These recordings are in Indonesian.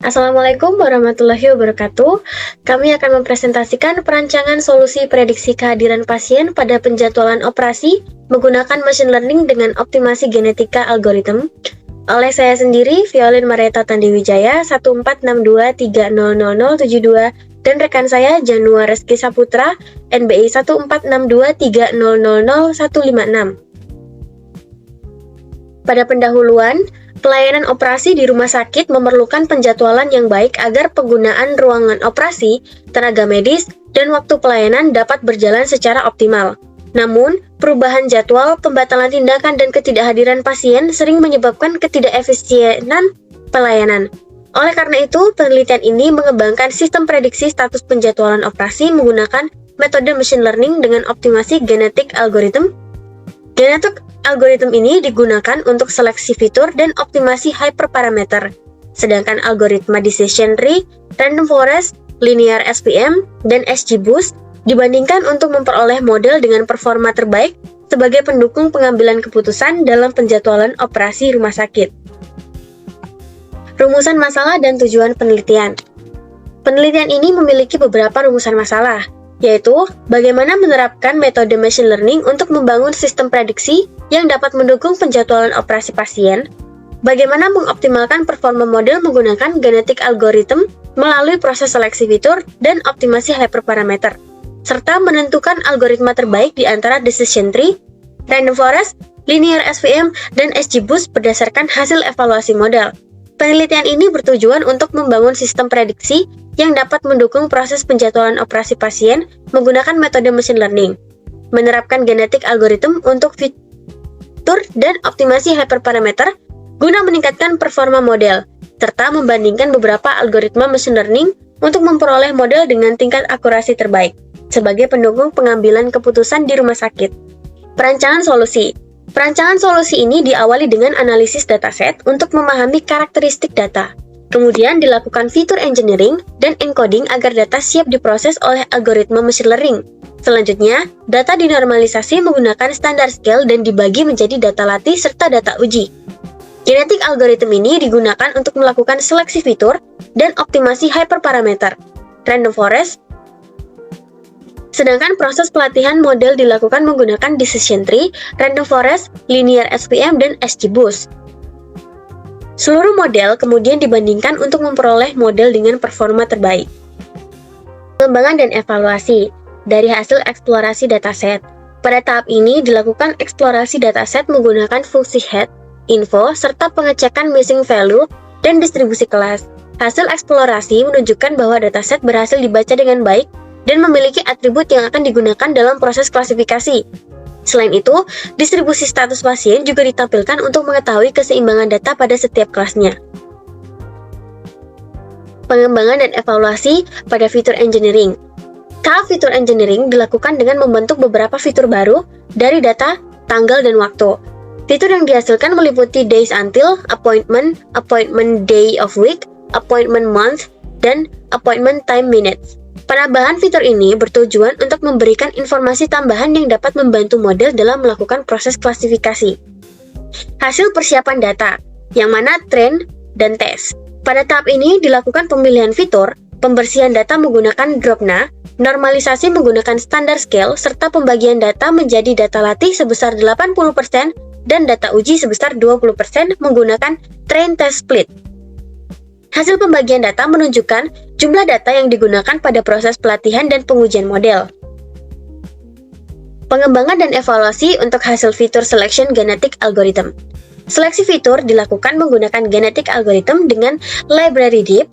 Assalamualaikum warahmatullahi wabarakatuh. Kami akan mempresentasikan perancangan solusi prediksi kehadiran pasien pada penjadwalan operasi menggunakan machine learning dengan optimasi genetika algoritma oleh saya sendiri, Violin Mareta Tandiwijaya 1462300072 dan rekan saya Janua Reski Saputra NBI 146230000156. Pada pendahuluan, pelayanan operasi di rumah sakit memerlukan penjadwalan yang baik agar penggunaan ruangan operasi, tenaga medis, dan waktu pelayanan dapat berjalan secara optimal. Namun, perubahan jadwal, pembatalan tindakan, dan ketidakhadiran pasien sering menyebabkan ketidakefisienan pelayanan. Oleh karena itu, penelitian ini mengembangkan sistem prediksi status penjadwalan operasi menggunakan metode machine learning dengan optimasi genetik algoritma. Genetik algoritma ini digunakan untuk seleksi fitur dan optimasi hyperparameter, sedangkan algoritma decision tree, random forest, linear SVM, dan XGBoost dibandingkan untuk memperoleh model dengan performa terbaik sebagai pendukung pengambilan keputusan dalam penjadwalan operasi rumah sakit. Rumusan masalah dan tujuan penelitian. Penelitian ini memiliki beberapa rumusan masalah, yaitu bagaimana menerapkan metode machine learning untuk membangun sistem prediksi yang dapat mendukung penjadwalan operasi pasien, bagaimana mengoptimalkan performa model menggunakan genetik algoritma melalui proses seleksi fitur dan optimasi hyperparameter, serta menentukan algoritma terbaik di antara decision tree, random forest, linear SVM, dan XGBoost berdasarkan hasil evaluasi model. Penelitian ini bertujuan untuk membangun sistem prediksi yang dapat mendukung proses penjadwalan operasi pasien menggunakan metode machine learning, menerapkan genetik algoritma untuk fitur dan optimasi hyperparameter guna meningkatkan performa model, serta membandingkan beberapa algoritma machine learning untuk memperoleh model dengan tingkat akurasi terbaik sebagai pendukung pengambilan keputusan di rumah sakit. Perancangan solusi. Perancangan solusi ini diawali dengan analisis dataset untuk memahami karakteristik data. Kemudian dilakukan fitur engineering dan encoding agar data siap diproses oleh algoritma machine learning. Selanjutnya, data dinormalisasi menggunakan standar scale dan dibagi menjadi data latih serta data uji. Genetik algoritma ini digunakan untuk melakukan seleksi fitur dan optimasi hyperparameter, random forest, sedangkan proses pelatihan model dilakukan menggunakan decision tree, random forest, linear SVM, dan XGBoost. Seluruh model kemudian dibandingkan untuk memperoleh model dengan performa terbaik. Pengembangan dan evaluasi. Dari hasil eksplorasi dataset, pada tahap ini dilakukan eksplorasi dataset menggunakan fungsi head, info, serta pengecekan missing value dan distribusi kelas. Hasil eksplorasi menunjukkan bahwa dataset berhasil dibaca dengan baik dan memiliki atribut yang akan digunakan dalam proses klasifikasi. Selain itu, distribusi status pasien juga ditampilkan untuk mengetahui keseimbangan data pada setiap kelasnya. Pengembangan dan evaluasi pada fitur engineering. Tahap fitur engineering dilakukan dengan membentuk beberapa fitur baru dari data, tanggal, dan waktu. Fitur yang dihasilkan meliputi days until, appointment, appointment day of week, appointment month, dan appointment time minutes. Penambahan fitur ini bertujuan untuk memberikan informasi tambahan yang dapat membantu model dalam melakukan proses klasifikasi. Hasil persiapan data, yang mana train dan tes. Pada tahap ini dilakukan pemilihan fitur, pembersihan data menggunakan Dropna, normalisasi menggunakan standar scale, serta pembagian data menjadi data latih sebesar 80% dan data uji sebesar 20% menggunakan train test split. Hasil pembagian data menunjukkan jumlah data yang digunakan pada proses pelatihan dan pengujian model. Pengembangan dan evaluasi untuk hasil fitur selection genetic algorithm. Seleksi fitur dilakukan menggunakan genetic algorithm dengan library deep.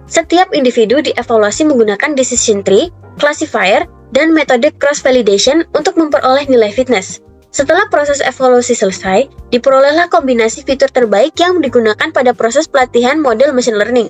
Setiap individu dievaluasi menggunakan decision tree, classifier, dan metode cross-validation untuk memperoleh nilai fitness. Setelah proses evaluasi selesai, diperolehlah kombinasi fitur terbaik yang digunakan pada proses pelatihan model machine learning.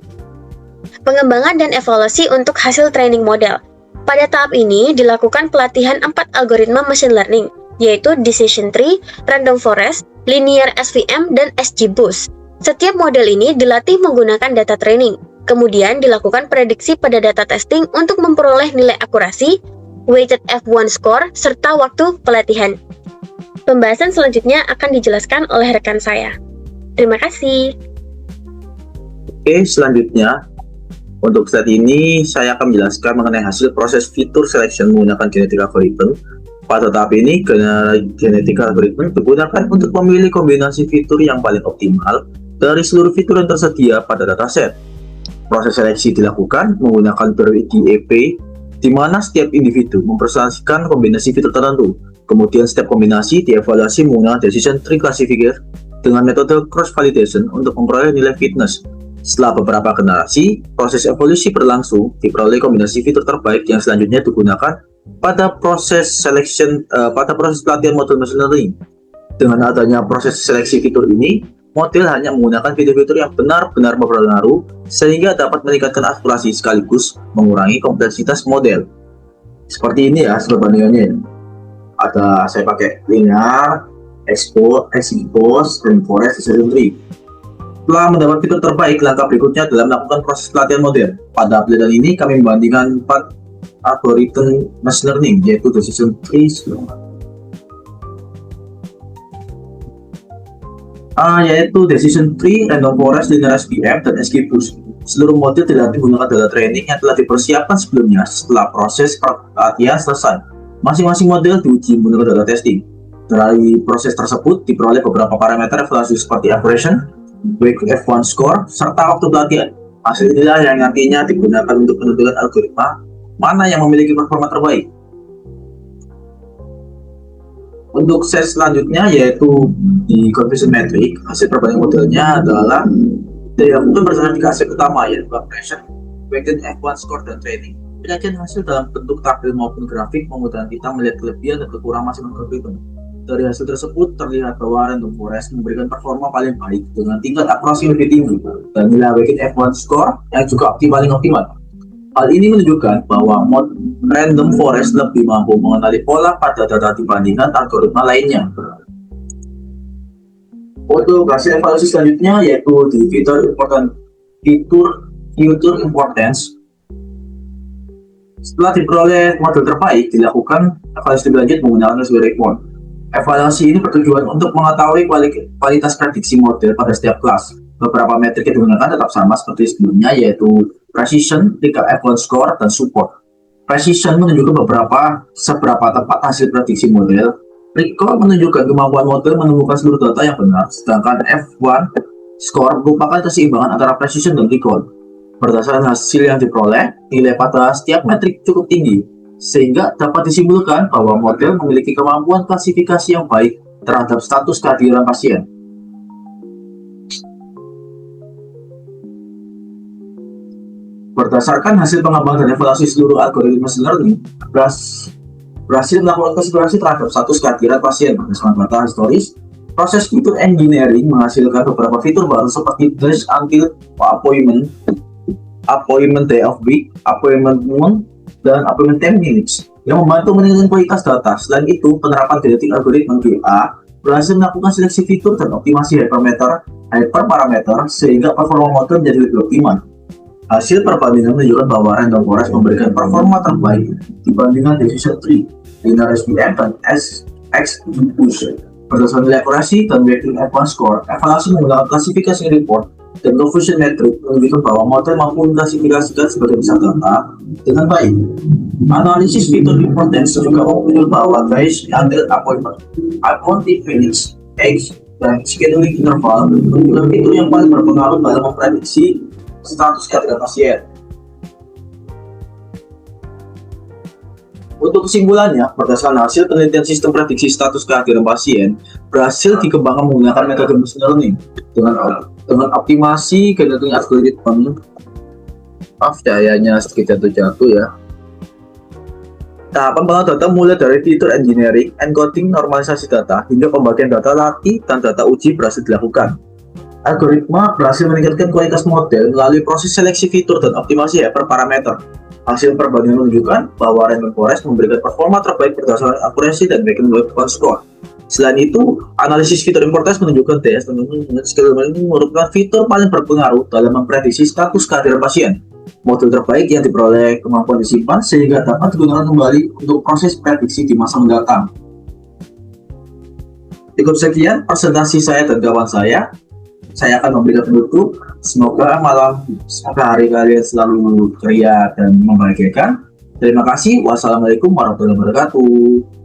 Pengembangan dan evaluasi untuk hasil training model. Pada tahap ini dilakukan pelatihan 4 algoritma machine learning, yaitu decision tree, random forest, linear SVM, dan XGBoost. Setiap model ini dilatih menggunakan data training. Kemudian dilakukan prediksi pada data testing untuk memperoleh nilai akurasi, weighted F1 score, serta waktu pelatihan. Pembahasan selanjutnya akan dijelaskan oleh rekan saya. Terima kasih. Oke, selanjutnya untuk slide ini saya akan menjelaskan mengenai hasil proses fitur selection menggunakan genetic algorithm. Pada tahap ini, genetic algorithm digunakan untuk memilih kombinasi fitur yang paling optimal dari seluruh fitur yang tersedia pada dataset. Proses seleksi dilakukan menggunakan priority EP, di mana setiap individu mempresentasikan kombinasi fitur tertentu. Kemudian setiap kombinasi dievaluasi menggunakan decision tree classifier dengan metode cross validation untuk memperoleh nilai fitness. Setelah beberapa generasi, proses evolusi berlangsung, diperoleh kombinasi fitur terbaik yang selanjutnya digunakan pada proses pelatihan model machine learning. Dengan adanya proses seleksi fitur ini, model hanya menggunakan fitur-fitur yang benar-benar berpengaruh sehingga dapat meningkatkan akurasi sekaligus mengurangi kompleksitas model. Seperti ini ya perbandingannya. Saya pakai linear, expose, rainforest, decision tree. Setelah mendapat fitur terbaik, langkah berikutnya adalah melakukan proses pelatihan model. Pada penelitian ini kami membandingkan 4 algoritma machine learning, yaitu decision tree, random forest, linear SVM, dan XGBoost. Seluruh model dilatih menggunakan data training yang telah dipersiapkan sebelumnya. Setelah proses pelatihan selesai, masing-masing model diuji menggunakan data testing. Dari proses tersebut diperoleh beberapa parameter evaluasi seperti aberration, weighted F1 score, serta waktu pelatihan. Hasil inilah yang nantinya digunakan untuk menentukan algoritma mana yang memiliki performa terbaik. Untuk set selanjutnya yaitu di confusion metric, hasil perbandingan modelnya adalah dilakukan berdasarkan 3 aspek utama, yaitu aberration, weighted F1 score, dan training. Penyajian hasil dalam bentuk tabel maupun grafik memudahkan kita melihat kelebihan dan kekurangan masing-masing algoritma. Dari hasil tersebut terlihat bahwa random forest memberikan performa paling baik dengan tingkat akurasi lebih tinggi dan nilai weighted F1 score yang juga paling optimal. Hal ini menunjukkan bahwa random forest lebih mampu mengenali pola pada data dibandingkan algoritma lainnya. Untuk hasil evaluasi selanjutnya yaitu di fitur importance. Setelah diperoleh model terbaik, dilakukan evaluasi lebih lanjut menggunakan raspberry pi. Evaluasi ini bertujuan untuk mengetahui kualitas prediksi model pada setiap kelas. Beberapa metrik yang digunakan tetap sama seperti sebelumnya, yaitu precision, tingkat F1 score, dan support. Precision menunjukkan seberapa tepat hasil prediksi model. Recall menunjukkan kemampuan model menemukan seluruh data yang benar, sedangkan F1 score merupakan keseimbangan antara precision dan recall. Berdasarkan hasil yang diperoleh, nilai pada setiap metrik cukup tinggi, sehingga dapat disimpulkan bahwa model memiliki kemampuan klasifikasi yang baik terhadap status kehadiran pasien. Berdasarkan hasil pengembangan dan evaluasi seluruh algoritma machine learning, berhasil melakukan klasifikasi terhadap status kehadiran pasien berdasarkan data historis. Proses fitur engineering menghasilkan beberapa fitur baru seperti dash until appointment day of week, appointment month, dan appointment 10 minutes yang membantu meningkatkan kualitas data. Selain itu, penerapan genetic algoritma GA berhasil melakukan seleksi fitur dan optimasi hyperparameter sehingga performa model menjadi lebih optimal. Hasil perbandingan menunjukkan bahwa random forest memberikan performa terbaik dibandingkan decision tree, linear SVM, dan XGBoost. Berdasarkan nilai akurasi dan weighted F1 score, evaluasi menggunakan klasifikasi report dan confusion metric menunjukkan bahwa model mampu mengklasifikasikan sebagian besar data dengan baik. Analisis fitur importance juga menunjukkan bahwa dash until appointment, minutes, X, dan scheduling interval menunjukkan fitur yang paling berpengaruh dalam memprediksi status kehadiran pasien. Untuk kesimpulannya, berdasarkan hasil penelitian sistem prediksi status kehadiran pasien berhasil dikembangkan menggunakan metode machine learning dengan optimasi genetik algoritma. Cahayanya sedikit jatuh-jatuh ya. Tahapan pengolahan data mulai dari fitur engineering, encoding, normalisasi data, hingga pembagian data latih dan data uji berhasil dilakukan. Algoritma berhasil meningkatkan kualitas model melalui proses seleksi fitur dan optimasi hyperparameter. Hasil perbandingan menunjukkan bahwa random forest memberikan performa terbaik berdasarkan akurasi dan weighted F1 score. Selain itu, analisis fitur importance menunjukkan DS dan scheduling merupakan fitur paling berpengaruh dalam memprediksi status kehadiran pasien. Model terbaik yang diperoleh kemampuan disimpan sehingga dapat digunakan kembali untuk proses prediksi di masa mendatang. Cukup sekian presentasi saya dan kawan saya. saya akan memberikan penutup. Semoga hari kalian selalu ceria dan membahagiakan. Terima kasih. Wassalamualaikum warahmatullahi wabarakatuh.